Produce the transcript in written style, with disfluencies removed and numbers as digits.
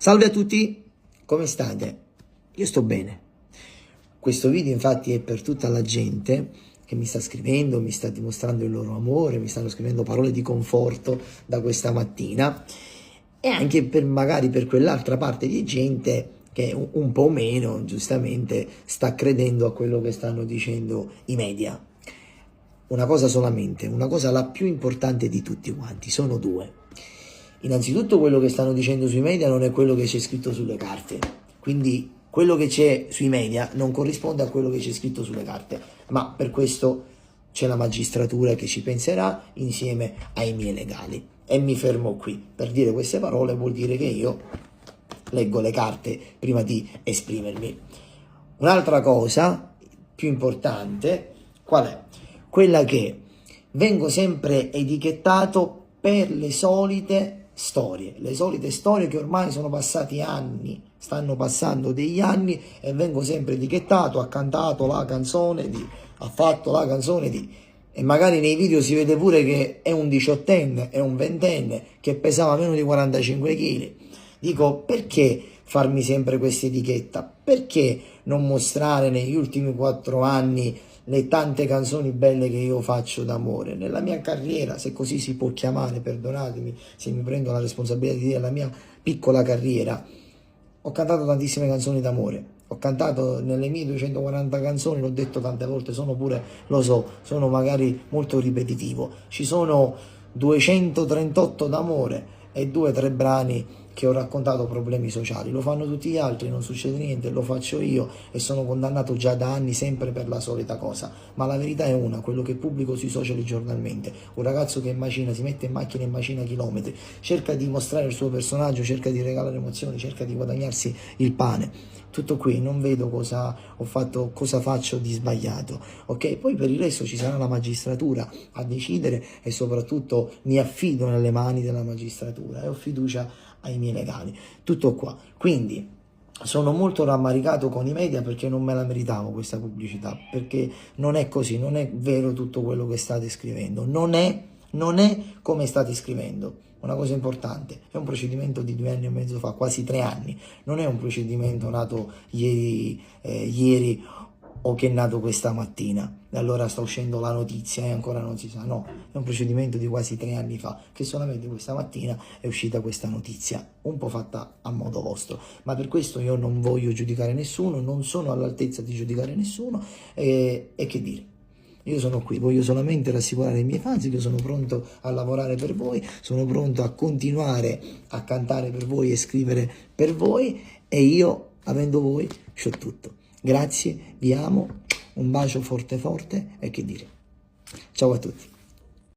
Salve a tutti, come state? Io sto bene. Questo video infatti è per tutta la gente che mi sta scrivendo, mi sta dimostrando il loro amore, mi stanno scrivendo parole di conforto da questa mattina, e anche per magari per quell'altra parte di gente che un po' meno, giustamente, sta credendo a quello che stanno dicendo i media. Una cosa solamente, una cosa la più importante di tutti quanti, sono due. Innanzitutto quello che stanno dicendo sui media non è quello che c'è scritto sulle carte, quindi quello che c'è sui media non corrisponde a quello che c'è scritto sulle carte, ma per questo c'è la magistratura che ci penserà insieme ai miei legali. E mi fermo qui. Per dire queste parole vuol dire che io leggo le carte prima di esprimermi. Un'altra cosa più importante, qual è? Quella che vengo sempre etichettato per le solite storie che ormai sono passati anni, stanno passando degli anni, e vengo sempre etichettato, ha cantato la canzone di, ha fatto la canzone di, e magari nei video si vede pure che è un diciottenne, è un ventenne che pesava meno di 45 kg. Dico, perché farmi sempre questa etichetta? Perché non mostrare negli ultimi 4 anni le tante canzoni belle che io faccio d'amore? Nella mia carriera, se così si può chiamare, perdonatemi se mi prendo la responsabilità di dire la mia piccola carriera, ho cantato tantissime canzoni d'amore, ho cantato nelle mie 240 canzoni, l'ho detto tante volte, sono pure, lo so, sono magari molto ripetitivo, ci sono 238 d'amore e 2-3 brani che ho raccontato problemi sociali. Lo fanno tutti gli altri, non succede niente, lo faccio io e sono condannato già da anni sempre per la solita cosa. Ma la verità è una, quello che pubblico sui social giornalmente: un ragazzo che macina, si mette in macchina e macina chilometri, cerca di mostrare il suo personaggio, cerca di regalare emozioni, cerca di guadagnarsi il pane. Tutto qui, non vedo cosa ho fatto, cosa faccio di sbagliato, ok? Poi per il resto ci sarà la magistratura a decidere, e soprattutto mi affido nelle mani della magistratura e ho fiducia ai miei legali. Tutto qua. Quindi sono molto rammaricato con i media perché non me la meritavo questa pubblicità, perché non è così, non è vero tutto quello che state scrivendo, non è come state scrivendo. Una cosa importante, è un procedimento di 2 anni e mezzo fa, quasi 3 anni, non è un procedimento nato ieri o che è nato questa mattina e allora sta uscendo la notizia e ancora non si sa. No, è un procedimento di quasi 3 anni fa, che solamente questa mattina è uscita questa notizia, un po' fatta a modo vostro, ma per questo io non voglio giudicare nessuno, non sono all'altezza di giudicare nessuno, e che dire. Io sono qui, voglio solamente rassicurare i miei fans che sono pronto a lavorare per voi, sono pronto a continuare a cantare per voi e scrivere per voi, e io, avendo voi, c'ho tutto. Grazie, vi amo, un bacio forte forte, e che dire. Ciao a tutti.